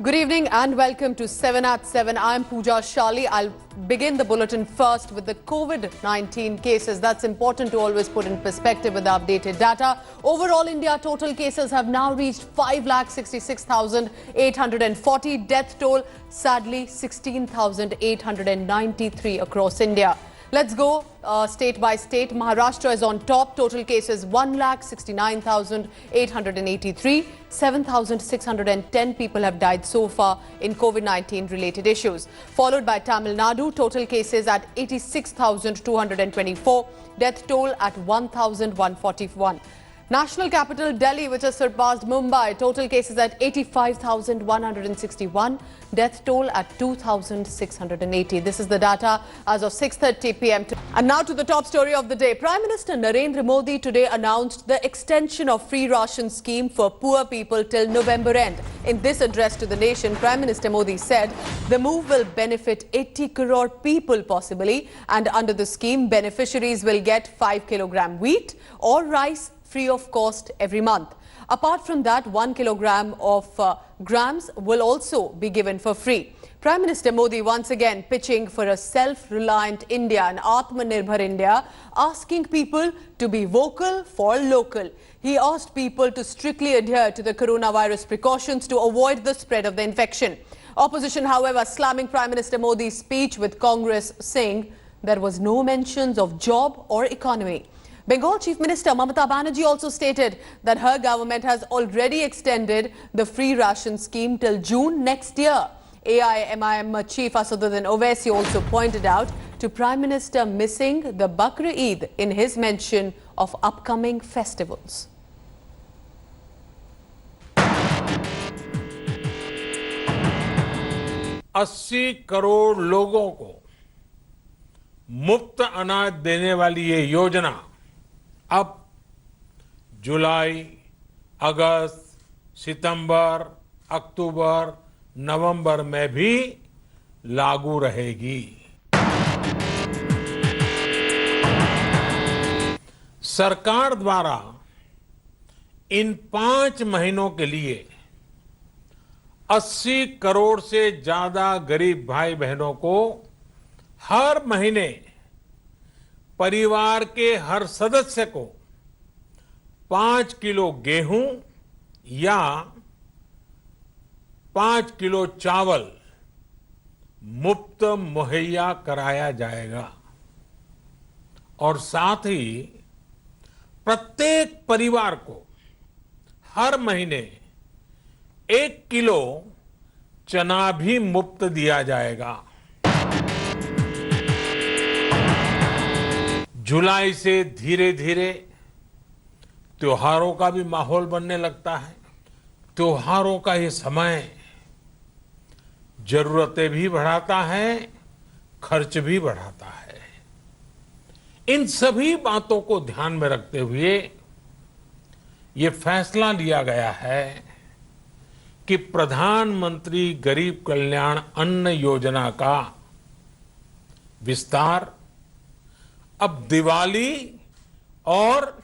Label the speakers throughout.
Speaker 1: Good evening and welcome to 7 at 7. I'm Pooja Shali. I'll begin the bulletin first with the COVID-19 cases. That's important to always put in perspective with the updated data. Overall, India total cases have now reached 5,66,840. Death toll, sadly, 16,893 across India. Let's go state by state. Maharashtra is on top. Total cases 1,69,883. 7,610 people have died so far in COVID-19 related issues. Followed by Tamil Nadu. Total cases at 86,224. Death toll at 1,141. National capital Delhi, which has surpassed Mumbai. Total cases at 85,161. Death toll at 2,680. This is the data as of 6:30 p.m. And now to the top story of the day. Prime Minister Narendra Modi today announced the extension of free ration scheme for poor people till November end. In this address to the nation, Prime Minister Modi said the move will benefit 80 crore people possibly, and under the scheme, beneficiaries will get 5 kilogram wheat or rice free of cost every month. Apart from that, 1 kilogram of grams will also be given for free. Prime Minister Modi once again pitching for a self-reliant India, an Atmanirbhar India, asking people to be vocal for local. He asked people to strictly adhere to the coronavirus precautions to avoid the spread of the infection. Opposition, however, slamming Prime Minister Modi's speech, with Congress saying there was no mentions of job or economy. Bengal Chief Minister Mamata Banerjee also stated that her government has already extended the free ration scheme till June next year. AIMIM Chief Asaduddin Owaisi also pointed out to Prime Minister missing the Bakr Eid in his mention of upcoming festivals.
Speaker 2: अस्सी करोड़ लोगों को मुफ्त अनाज देने वाली ये योजना अब जुलाई, अगस्त, सितंबर, अक्टूबर, नवंबर में भी लागू रहेगी। सरकार द्वारा इन 5 महीनों के लिए 80 करोड़ से ज्यादा गरीब भाई बहनों को हर महीने परिवार के हर सदस्य को 5 किलो गेहूं या 5 किलो चावल मुफ्त मुहैया कराया जाएगा और साथ ही प्रत्येक परिवार को हर महीने 1 किलो चना भी मुफ्त दिया जाएगा। जुलाई से धीरे धीरे त्योहारों का भी माहौल बनने लगता है। त्योहारों का ये समय जरूरतें भी बढ़ाता है, खर्च भी बढ़ाता है। इन सभी बातों को ध्यान में रखते हुए ये फैसला लिया गया है कि प्रधानमंत्री गरीब कल्याण अन्न योजना का विस्तार अब दिवाली और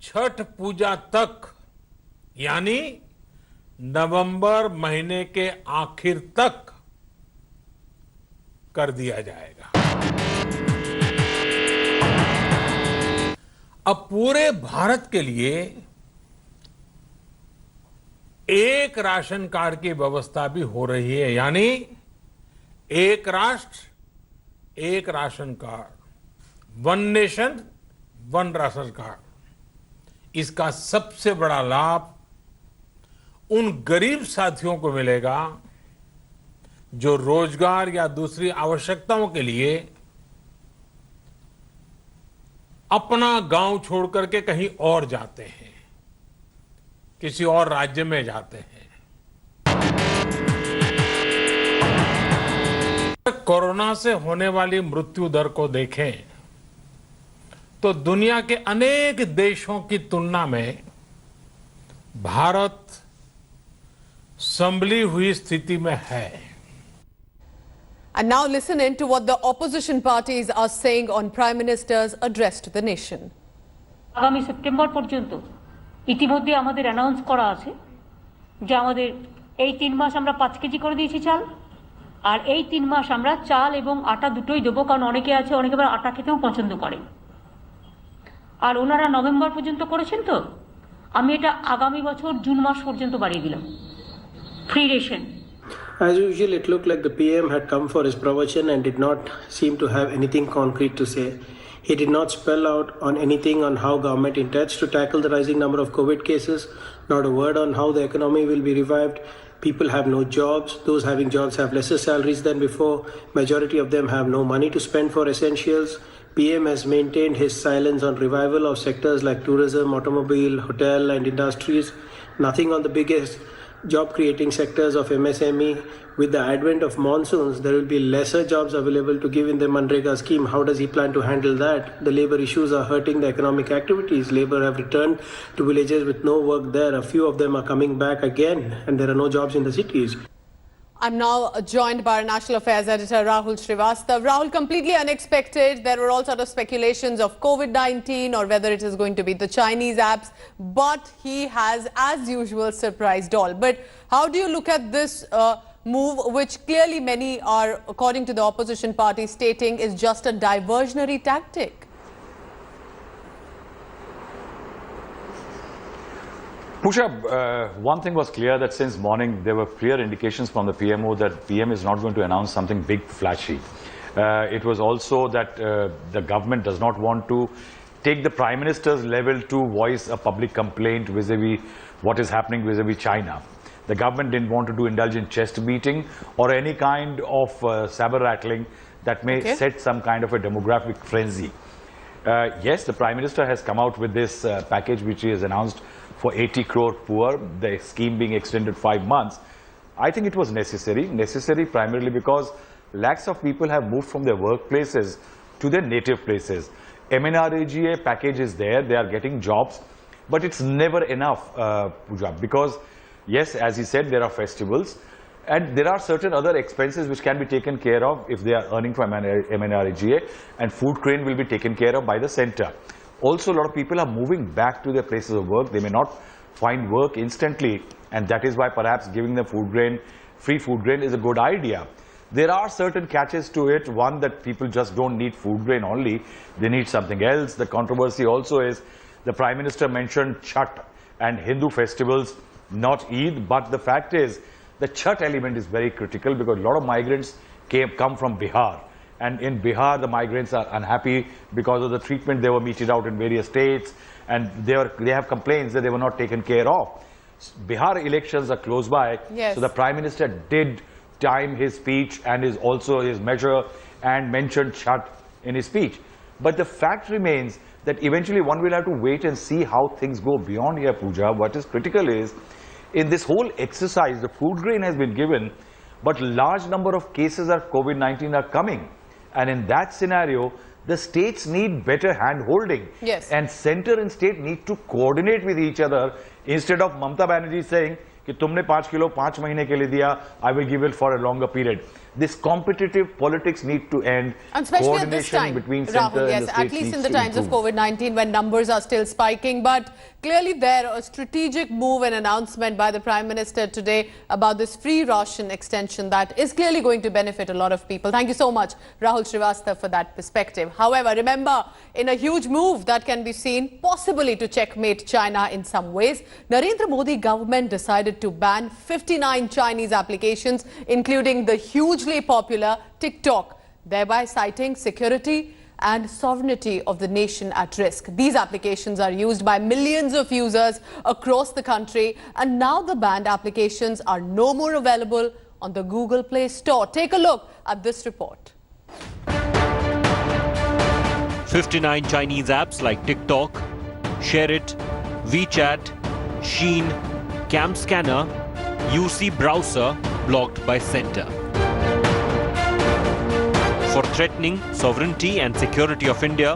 Speaker 2: छठ पूजा तक, यानी नवंबर महीने के आखिर तक कर दिया जाएगा। अब पूरे भारत के लिए एक राशन कार्ड की व्यवस्था भी हो रही है, यानी एक राष्ट्र एक ration card, one nation one ration card. इसका सबसे बड़ा लाभ उन गरीब साथियों को मिलेगा जो रोजगार या दूसरी आवश्यकताओं के लिए अपना गांव छोड़ करके कहीं और जाते हैं, किसी और राज्य में जाते हैं। कोरोना से होने वाली मृत्यु दर को देखें तो दुनिया के अनेक देशों की तुलना में भारत संभली हुई स्थिति में है।
Speaker 1: And now listen in to what the opposition parties are saying on Prime Minister's address to the nation.
Speaker 3: আগামী সেপ্টেম্বর পর্যন্ত ইতিমধ্যে আমাদের অ্যানাউন্স করা আছে যে আমাদের এই 3 মাস আমরা 5 কেজি করে দিয়েছি চাল, আর এই 3 মাস আমরা চাল এবং আটা দুটোই দেবো, কারণ অনেকে আছে অনেকে আবার আটা খেতেও পছন্দ করে। আর ওনারা নভেম্বর পর্যন্ত করেছেন, তো আমি এটা আগামী বছর জুন মাস পর্যন্ত বাড়িয়ে দিলাম, free ration.
Speaker 4: As usual, it looked like the PM had come for his pravachan and did not seem to have anything concrete to say. He did not spell out on anything on how government intends to tackle the rising number of COVID cases, not a word on how the economy will be revived. People have no jobs. Those having jobs have lesser salaries than before. Majority of them have no money to spend for essentials. PM has maintained his silence on revival of sectors like tourism, automobile, hotel and industries. Nothing on the biggest job-creating sectors of MSME. With the advent of monsoons, there will be lesser jobs available to give in the Manrega scheme. How does he plan to handle that? The labor issues are hurting the economic activities. Labor have returned to villages with no work there. A few of them are coming back again, and there are no jobs in the cities.
Speaker 1: I'm now joined by our National Affairs Editor Rahul Srivastava. Rahul, completely unexpected. There were all sort of speculations of COVID-19 or whether it is going to be the Chinese apps. But he has, as usual, surprised all. But how do you look at this move, which clearly many are, according to the opposition party, stating is just a diversionary tactic?
Speaker 5: Pusha, one thing was clear, that since morning there were clear indications from the PMO that PM is not going to announce something big, flashy. It was also that the government does not want to take the Prime Minister's level to voice a public complaint vis-a-vis what is happening vis-a-vis China. The government didn't want to do indulge in chest beating or any kind of saber rattling that may set some kind of a demographic frenzy. Yes, the Prime Minister has come out with this package which he has announced for 80 crore poor, the scheme being extended 5 months. I think it was necessary primarily because lakhs of people have moved from their workplaces to their native places. MNREGA package is there, they are getting jobs, but it's never enough, Pooja, because yes, as he said, there are festivals and there are certain other expenses which can be taken care of if they are earning from MNREGA, and food grain will be taken care of by the centre. Also, a lot of people are moving back to their places of work. They may not find work instantly, and that is why perhaps giving them food grain, free food grain is a good idea. There are certain catches to it. One, that people just don't need food grain only, they need something else. The controversy also is the Prime Minister mentioned Chhath and Hindu festivals, not Eid, but the fact is the Chhath element is very critical because a lot of migrants come from Bihar. And in Bihar, the migrants are unhappy because of the treatment they were meted out in various states, and they have complaints that they were not taken care of. Bihar elections are close by, so the Prime Minister did time his speech and his measure and mentioned Chhath in his speech. But the fact remains that eventually one will have to wait and see how things go beyond here, Pooja. What is critical is, in this whole exercise, the food grain has been given, but large number of cases of COVID-19 are coming. And in that scenario, the states need better hand-holding.
Speaker 1: Yes.
Speaker 5: And center and state need to coordinate with each other instead of Mamata Banerjee saying, कि तुमने 5 kilo 5 महीने के लिए दिया, I will give it for a longer period. This competitive politics need to end.
Speaker 1: And especially
Speaker 5: coordination
Speaker 1: at this time,
Speaker 5: between center
Speaker 1: Rahul, yes,
Speaker 5: and the state
Speaker 1: at least in
Speaker 5: needs
Speaker 1: the
Speaker 5: to
Speaker 1: times of
Speaker 5: improve.
Speaker 1: COVID-19 when numbers are still spiking. But clearly there a strategic move and announcement by the Prime Minister today about this free ration extension that is clearly going to benefit a lot of people. Thank you so much, Rahul Srivastava, for that perspective. However, remember, in a huge move that can be seen possibly to checkmate China in some ways, Narendra Modi government decided to ban 59 Chinese applications, including the hugely popular TikTok, thereby citing security and sovereignty of the nation at risk. These applications are used by millions of users across the country, and now the banned applications are no more available on the Google Play Store. Take a look at this report.
Speaker 6: 59 Chinese apps like TikTok, ShareIt, WeChat, Shein, Cam Scanner, UC Browser blocked by Centre. For threatening sovereignty and security of India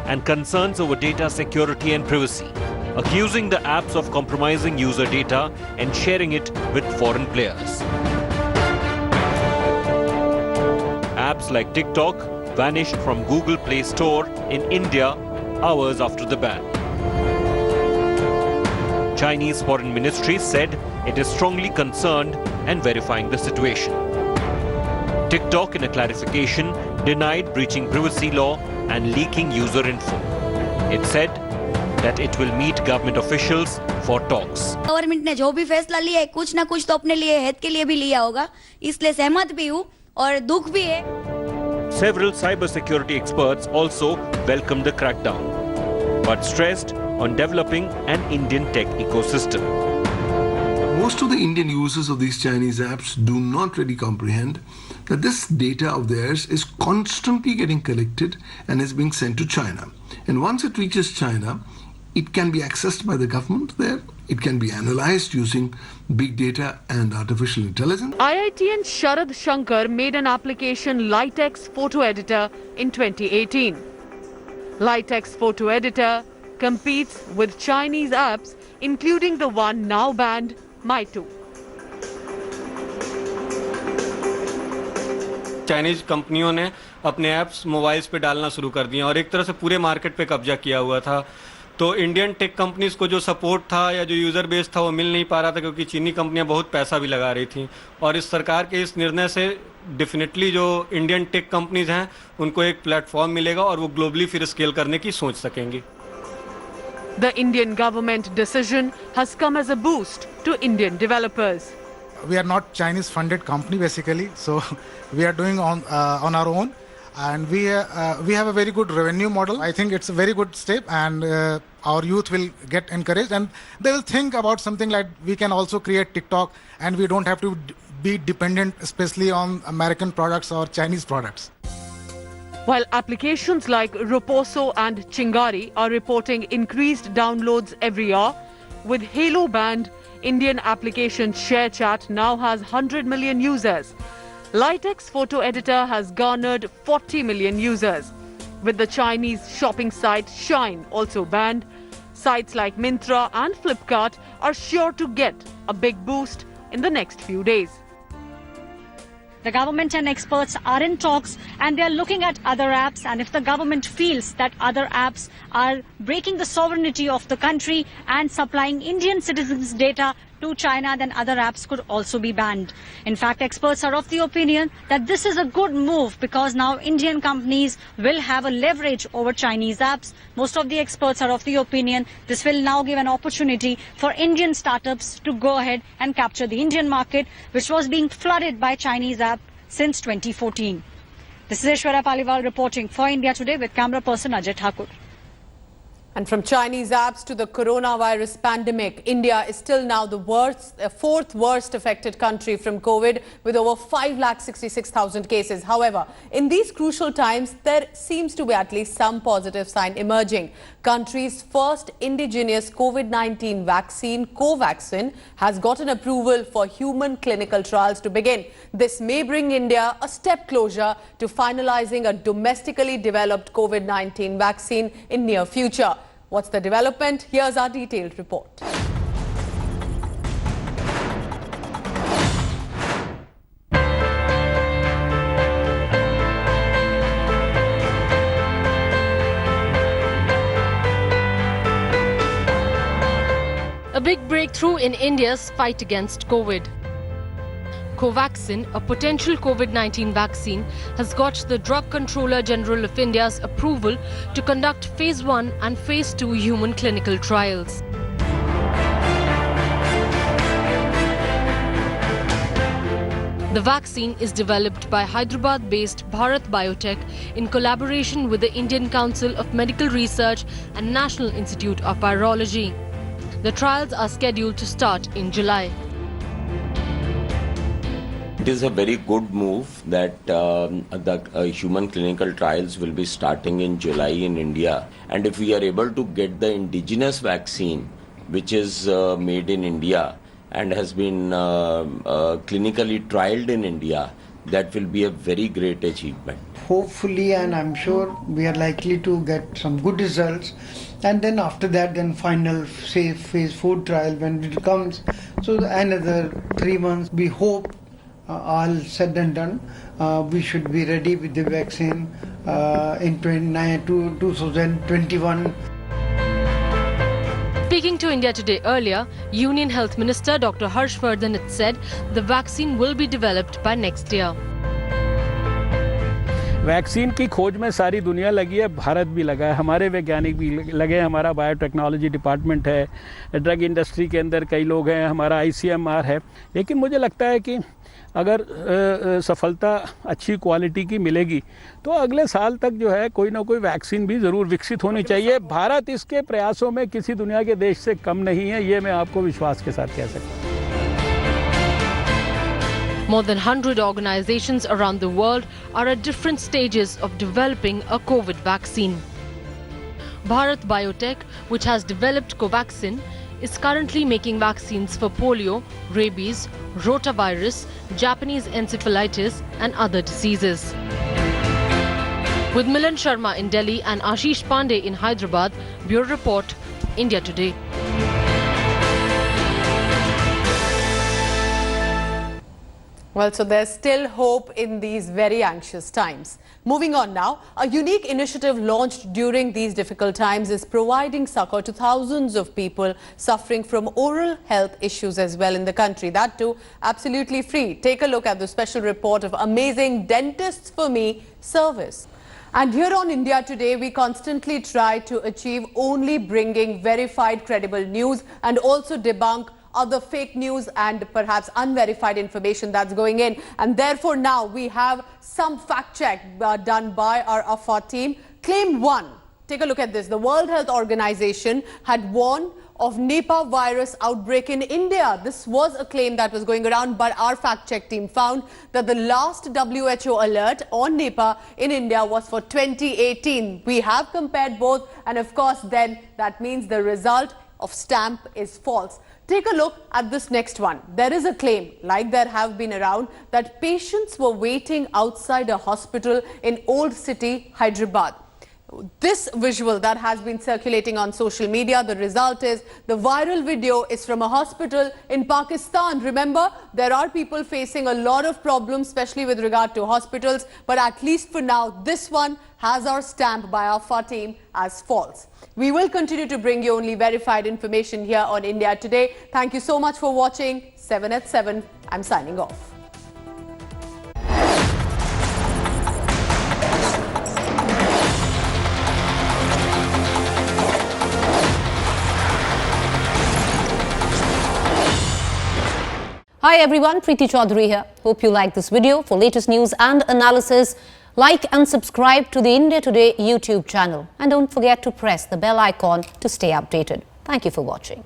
Speaker 6: and concerns over data security and privacy, accusing the apps of compromising user data and sharing it with foreign players. Apps like TikTok vanished from Google Play Store in India hours after the ban. Chinese Foreign Ministry said it is strongly concerned and verifying the situation. TikTok, in a clarification, denied breaching privacy law and leaking user info. It said that it will meet government officials for talks.
Speaker 7: Government ने जो भी फैसला लिया है कुछ ना कुछ तो अपने लिए हित के लिए भी लिया होगा, इसलिए सहमत भी हूँ और दुख भी है.
Speaker 6: Several cybersecurity experts also welcomed the crackdown, but stressed on developing an Indian tech ecosystem.
Speaker 8: Most of the Indian users of these Chinese apps do not really comprehend that this data of theirs is constantly getting collected and is being sent to China. And once it reaches China, it can be accessed by the government there. It can be analyzed using big data and artificial intelligence.
Speaker 1: IITian Sharad Shankar made an application Litex Photo Editor in 2018. Litex Photo Editor competes with Chinese apps, including the one now banned, My2.
Speaker 9: Chinese कंपनियों ने अपने apps mobiles पे डालना शुरू कर दिए और एक तरह से पूरे मार्केट पे कब्जा किया हुआ था. तो इंडियन टेक कंपनीज को जो सपोर्ट था या जो यूज़र बेस था वो मिल नहीं पा रहा था क्योंकि चीनी कंपनियां बहुत पैसा भी लगा रही थी. और इस सरकार के इस निर्णय से डेफिनेटली जो इंडियन टेक कंपनीज हैं उनको एक प्लेटफॉर्म मिलेगा और वो ग्लोबली फिर स्केल करने की सोच सकेंगी.
Speaker 1: The Indian government decision has come as a boost to Indian developers.
Speaker 10: We are not Chinese funded company basically, so we are doing on our own, and we have a very good revenue model. I think it's a very good step, and our youth will get encouraged and they will think about something like we can also create TikTok and we don't have to be dependent especially on American products or Chinese products.
Speaker 1: While applications like Roposo and Chingari are reporting increased downloads every hour, with Halo banned, Indian application ShareChat now has 100 million users. Litex Photo Editor has garnered 40 million users. With the Chinese shopping site Shine also banned, sites like Myntra and Flipkart are sure to get a big boost in the next few days.
Speaker 11: The government and experts are in talks and they are looking at other apps, and if the government feels that other apps are breaking the sovereignty of the country and supplying Indian citizens' data to China, then other apps could also be banned. In fact, experts are of the opinion that this is a good move because now Indian companies will have a leverage over Chinese apps. Most of the experts are of the opinion this will now give an opportunity for Indian startups to go ahead and capture the Indian market, which was being flooded by Chinese apps since 2014. This is Aishwarya Paliwal reporting for India Today with camera person Ajay Thakur.
Speaker 1: And from Chinese apps to the coronavirus pandemic, India is still now the fourth worst affected country from COVID with over 5,66,000 cases. However, in these crucial times, there seems to be at least some positive sign emerging. Country's first indigenous COVID-19 vaccine, Covaxin, has gotten approval for human clinical trials to begin. This may bring India a step closer to finalizing a domestically developed COVID-19 vaccine in near future. What's the development? Here's our detailed report.
Speaker 12: A big breakthrough in India's fight against COVID. Covaxin, a potential COVID-19 vaccine, has got the Drug Controller General of India's approval to conduct Phase 1 and Phase 2 human clinical trials. The vaccine is developed by Hyderabad-based Bharat Biotech in collaboration with the Indian Council of Medical Research and National Institute of Virology. The trials are scheduled to start in July.
Speaker 13: It is a very good move that the human clinical trials will be starting in July in India. And if we are able to get the indigenous vaccine, which is made in India and has been clinically trialed in India, that will be a very great achievement.
Speaker 14: Hopefully, and I'm sure we are likely to get some good results. And then after that, then final phase 4 trial when it comes. So another 3 months, we hope all said and done, we should be ready with the vaccine in 2021.
Speaker 12: Speaking to India Today earlier, Union Health Minister Dr. Harshvardhan had said the vaccine will be developed by next year.
Speaker 15: Vaccine की खोज में सारी दुनिया लगी है, भारत भी लगा है, हमारे वैज्ञानिक भी लगे, हमारा बायोटेक्नोलॉजी डिपार्टमेंट है, ड्रग इंडस्ट्री के अंदर कई लोग हैं, हमारा ICMR है। लेकिन मुझे लगता है कि अगर सफलता अच्छी क्वालिटी की मिलेगी तो अगले साल तक जो है कोई ना कोई वैक्सीन भी ज़रूर विकसित होनी चाहिए। भारत इसके प्रयासों में किसी दुनिया के देश से कम नहीं है, ये मैं आपको विश्वास के साथ कह सकता हूँ।
Speaker 12: More than 100 organizations around the world are at different stages of developing a COVID vaccine. Bharat Biotech, which has developed Covaxin, is currently making vaccines for polio, rabies, rotavirus, Japanese encephalitis and other diseases. With Milan Sharma in Delhi and Ashish Pandey in Hyderabad, Bureau Report, India Today.
Speaker 1: Well, so there's still hope in these very anxious times. Moving on now, a unique initiative launched during these difficult times is providing succor to thousands of people suffering from oral health issues as well in the country. That too, absolutely free. Take a look at the special report of Amazing Dentists for Me service. And here on India Today, we constantly try to achieve only bringing verified, credible news and also debunk other fake news and perhaps unverified information that's going in. And therefore now we have some fact check done by our AFA team. Claim 1. Take a look at this. The World Health Organization had warned of Nipah virus outbreak in India. This was a claim that was going around, but our fact check team found that the last WHO alert on Nipah in India was for 2018. We have compared both, and of course then that means the result of stamp is false. Take a look at this next one. There is a claim, like there have been around, that patients were waiting outside a hospital in Old City, Hyderabad. This visual that has been circulating on social media, the result is the viral video is from a hospital in Pakistan. Remember, there are people facing a lot of problems, especially with regard to hospitals, but at least for now, this one has our stamp by our AFA team as false. We will continue to bring you only verified information here on India Today. Thank you so much for watching. 7 at 7. I'm signing off.
Speaker 16: Hi everyone, Preeti Chaudhary here. Hope you like this video. For latest news and analysis, like and subscribe to the India Today YouTube channel. And don't forget to press the bell icon to stay updated. Thank you for watching.